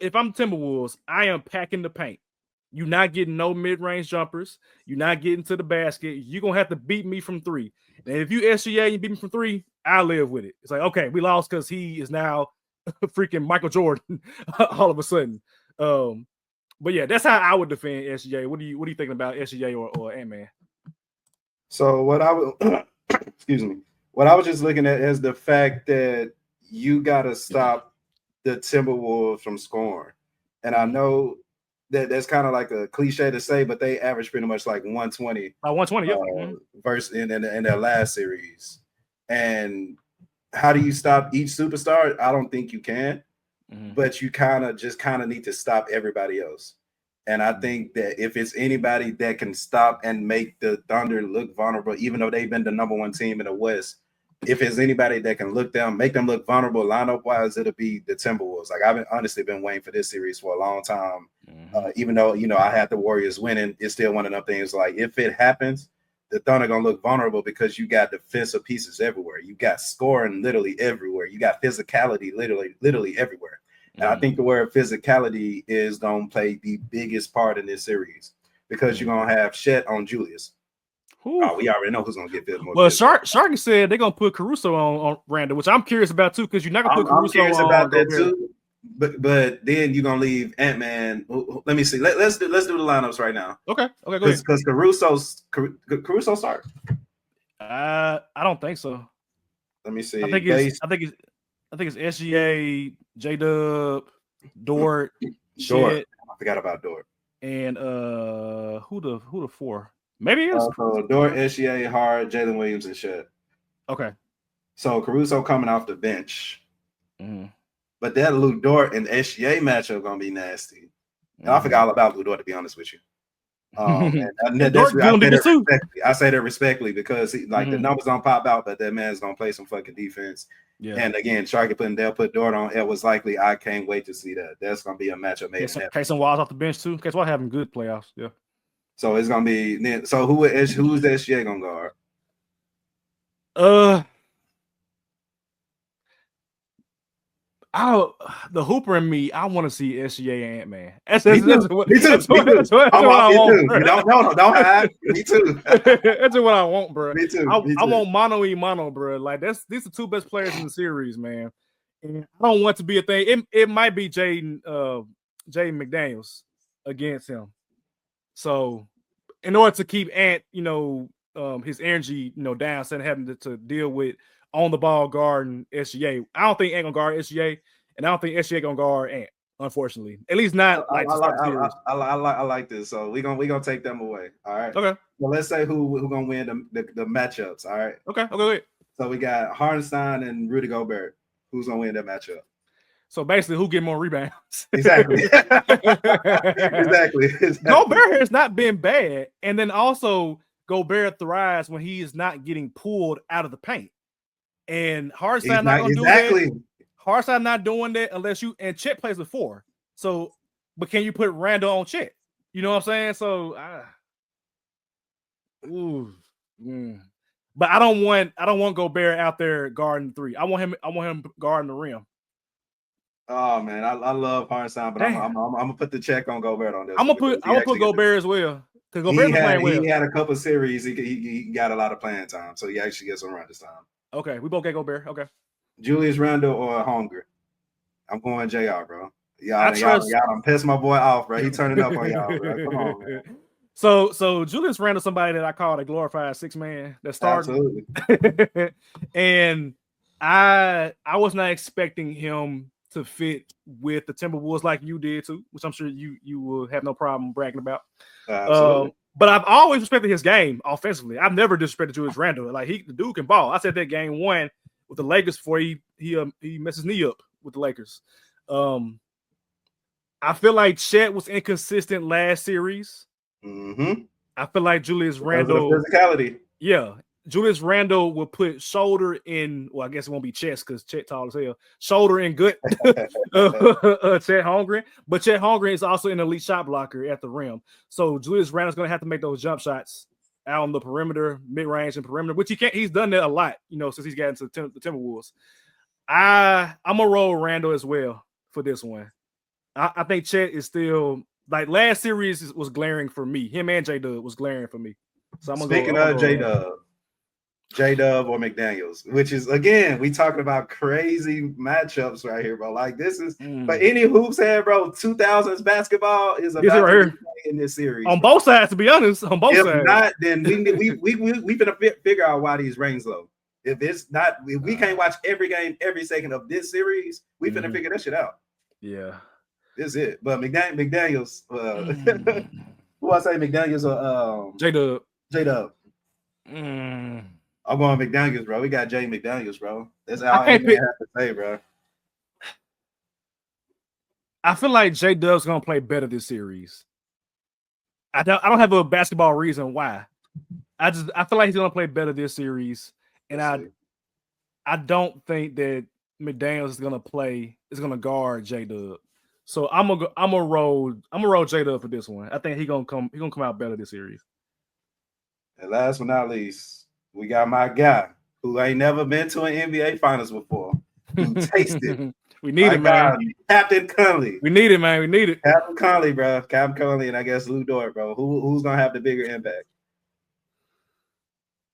if I'm Timberwolves, I am packing the paint. You're not getting no mid-range jumpers. You're not getting to the basket. You're going to have to beat me from 3. And if you SGA and you beat me from 3, I'll live with it. It's like, okay, we lost because he is now freaking Michael Jordan all of a sudden. But yeah, that's how I would defend SGA. What are you thinking about SGA or Ant-Man? So what I would excuse me. What I was just looking at is the fact that you gotta stop the Timberwolves from scoring. And I know that's kind of like a cliche to say, but they average pretty much like 120. 120, yep. Versus in their last series. And how do you stop each superstar? I don't think you can, but you kind of need to stop everybody else. And I think that if it's anybody that can stop and make the Thunder look vulnerable, even though they've been the number 1 team in the West, if it's anybody that can make them look vulnerable lineup wise, it'll be the Timberwolves. Like I've honestly been waiting for this series for a long time. Even though I had the Warriors winning, it's still one of them things. Like if it happens, the Thunder gonna look vulnerable because you got defensive pieces everywhere. You got scoring literally everywhere. You got physicality literally everywhere. And I think the word physicality is gonna play the biggest part in this series because you're gonna have Chet on Julius. Oh, we already know who's gonna get this more. Well, Sharky said they're gonna put Caruso on Randall, which I'm curious about too, because you're not gonna put Caruso on. About that too. But then you're gonna leave Ant-Man. Let me see. Let's do the lineups right now. Okay, go ahead. Because Caruso start. I don't think so. Let me see. I think it's SGA, J-Dub, Dort, Chet. I forgot about Dort. And who the 4? Maybe it's Dort, SGA, Hard, Jalen Williams, and Chet. Okay. So Caruso coming off the bench. But that Lou Dort and SGA matchup gonna be nasty. And I forgot all about Lou Dort, to be honest with you. I say that respectfully because the numbers don't pop out, but that man's gonna play some fucking defense. Yeah. And again, they'll put Dort on. It was likely. I can't wait to see that. That's gonna be a matchup made. Case Wild's off the bench too. Case Wild having good playoffs. Yeah. So it's gonna be. So who's the SGA gonna guard? The Hooper and me, I want to see SGA and Ant-Man. Me too. I want. Don't hide. Me too. That's what I want, bro. Me too. I want mono, bro. Like these are 2 best players in the series, man. And I don't want to be a thing. It might be Jaden McDaniels against him. So, in order to keep Ant, his energy, down, instead of having to deal with on the ball guarding SGA. I don't think Ant gonna guard SGA, and I don't think SGA gonna guard Ant, unfortunately. At least not like I like this. So we're gonna take them away. All right. Okay. Well, let's say who gonna win the matchups. All right. Okay. Wait. So we got Hartenstein and Rudy Gobert. Who's gonna win that matchup? So basically, who get more rebounds? Exactly. Gobert has not been bad, and then also Gobert thrives when he is not getting pulled out of the paint. And Hartenstein not gonna do that. Hartenstein not doing that unless you and Chet plays with 4. So, but can you put Randall on Chet? You know what I'm saying? So, but I don't want Gobert out there guarding 3. I want him guarding the rim. Oh man, I love Hartenstein, but I'm gonna put the check on Gobert on this. I'm gonna put Gobert as well. Because Gobert's playing well. He had a couple series. He got a lot of playing time, so he actually gets some run this time. Okay, we both get Gobert. Okay. Julius Randle or Holmgren? I'm going JR, bro. Y'all done pissed my boy off, bro. He turning up on y'all, bro. Come on, man. So Julius Randle, somebody that I call a glorified 6-man that started. Absolutely. And I was not expecting him to fit with the Timberwolves like you did too, which I'm sure you will have no problem bragging about. Absolutely. But I've always respected his game offensively. I've never disrespected Julius Randle. Like the dude can ball. I said that game 1 with the Lakers before he messed his knee up with the Lakers. I feel like Chet was inconsistent last series. I feel like Julius Randle physicality. Yeah. Julius Randle will put shoulder in, well, I guess it won't be chest because Chet tall as hell. Shoulder in good Chet Holmgren. But Chet Holmgren is also an elite shot blocker at the rim. So Julius Randle's going to have to make those jump shots out on the perimeter, mid-range and perimeter, which he's done that a lot, since he's gotten to the Timberwolves. I'm going to roll Randle as well for this one. I think Chet is still like last series was glaring for me. Him and J-Dub was glaring for me. So Speaking of J-Dub or McDaniels, which is again, we talking about crazy matchups right here, bro. Like this is for any hoops head, bro. 2000s basketball is about to be played in this series on both sides. To be honest, on both sides. If not, then we gonna figure out why these rings low. If it's not, if we can't watch every game, every second of this series, we finna figure that shit out. Yeah, this is it. But McDaniels, who I say McDaniels or J-Dub. J-Dub. I'm going McDaniels, bro. We got Jay McDaniels, bro. That's all I have to say, bro. I feel like J-Dub's gonna play better this series. I don't have a basketball reason why. I feel like he's gonna play better this series, and I don't think that McDaniels is gonna guard J-Dub. So I'm gonna roll J-Dub for this one. I think he's gonna come out better this series. And last but not least, we got my guy who ain't never been to an NBA Finals before. Who tasted. We need it, man. Captain Conley. We need it, man. We need it. Captain Conley, bro. Captain Conley, and I guess Lou Dort, bro. Who's gonna have the bigger impact?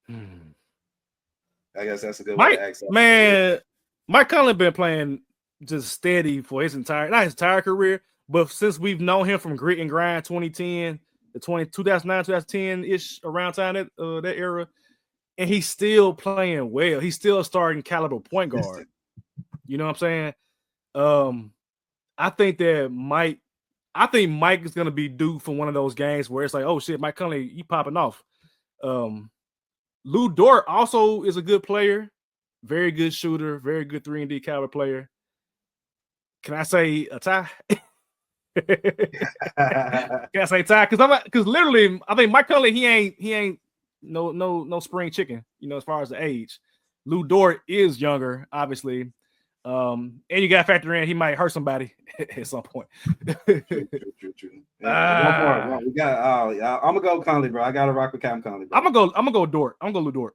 I guess that's a good way to ask that. Man, Mike Conley been playing just steady for his entire career, but since we've known him from Grit and Grind 2010, 2009, 2010-ish, around time that era, and he's still playing well. He's still a starting caliber point guard. You know what I'm saying? I think Mike is gonna be due for one of those games where it's like, oh shit, Mike Conley, he popping off. Lou Dort also is a good player, very good shooter, very good 3-and-D caliber player. Can I say a tie? Can I say tie? Because literally, I think Mike Conley, he ain't no spring chicken, as far as the age. Lou Dort is younger, obviously. And you got to factor in he might hurt somebody at some point. True. One more. We got. I'm gonna go Conley, bro. I gotta rock with Captain Conley. Bro. I'm gonna go Dort. I'm gonna go Lou Dort.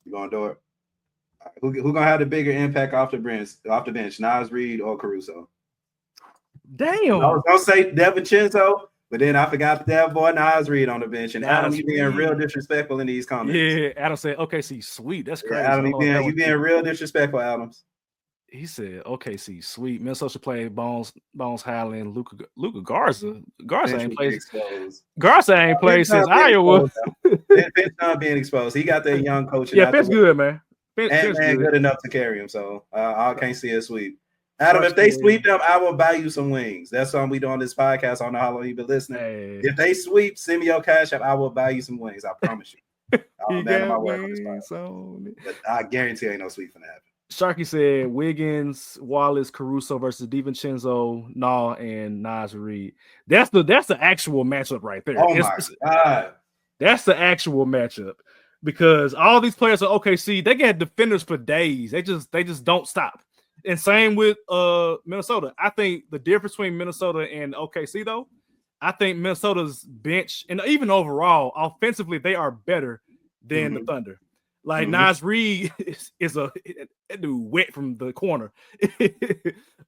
You going Dort? Who gonna have the bigger impact off the bench? Nas Reed or Caruso? Damn. I was gonna say DiVincenzo, but then I forgot that boy Nas Reed on the bench, and Adam, you being real disrespectful in these comments. Yeah, Adam said, "OKC sweet." That's crazy. Yeah, Adam, you being real disrespectful, Adams. He said, "OKC sweet." Minnesota should play Bones Highland, Luka Garza. Garza ain't played. Garza ain't played since Iowa. Fitz not being exposed. He got that young coach. Yeah, Fitz good, man. Fitz good enough to carry him. So I can't see a sweep. Adam, if they sweep them, I will buy you some wings. That's something we do on this podcast. I don't know how long you've been listening. Hey. If they sweep, send me your cash app. I will buy you some wings. I promise you. I'll bet my word on this podcast. But I guarantee ain't no sweep finna happen. Sharky said Wiggins, Wallace, Caruso versus DiVincenzo, and Nas Reed. That's the actual matchup right there. Oh my God. That's the actual matchup. Because all these players are OKC, they get defenders for days. They just don't stop. And same with Minnesota. I think the difference between Minnesota and OKC, though, I think Minnesota's bench and even overall, offensively, they are better than the Thunder. Like Nas Reed is a dude wet from the corner.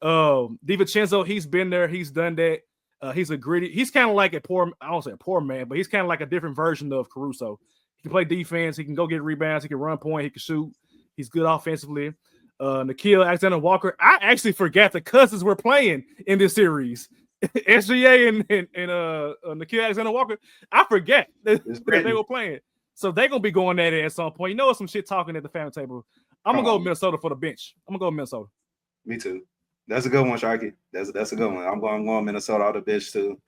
DiVincenzo, he's been there, he's done that. He's a gritty. He's kind of like I don't say a poor man, but he's kind of like a different version of Caruso. He can play defense. He can go get rebounds. He can run point. He can shoot. He's good offensively. Nikhil Alexander Walker. I actually forgot the Cousins were playing in this series. SGA and Nikhil Alexander Walker. I forget that they were playing. So they're gonna be going at it at some point. You know, some shit talking at the family table. I'm gonna go Minnesota for the bench. I'm gonna go Minnesota. Me too. That's a good one, Sharky. That's a good one. I'm going Minnesota on the bench too.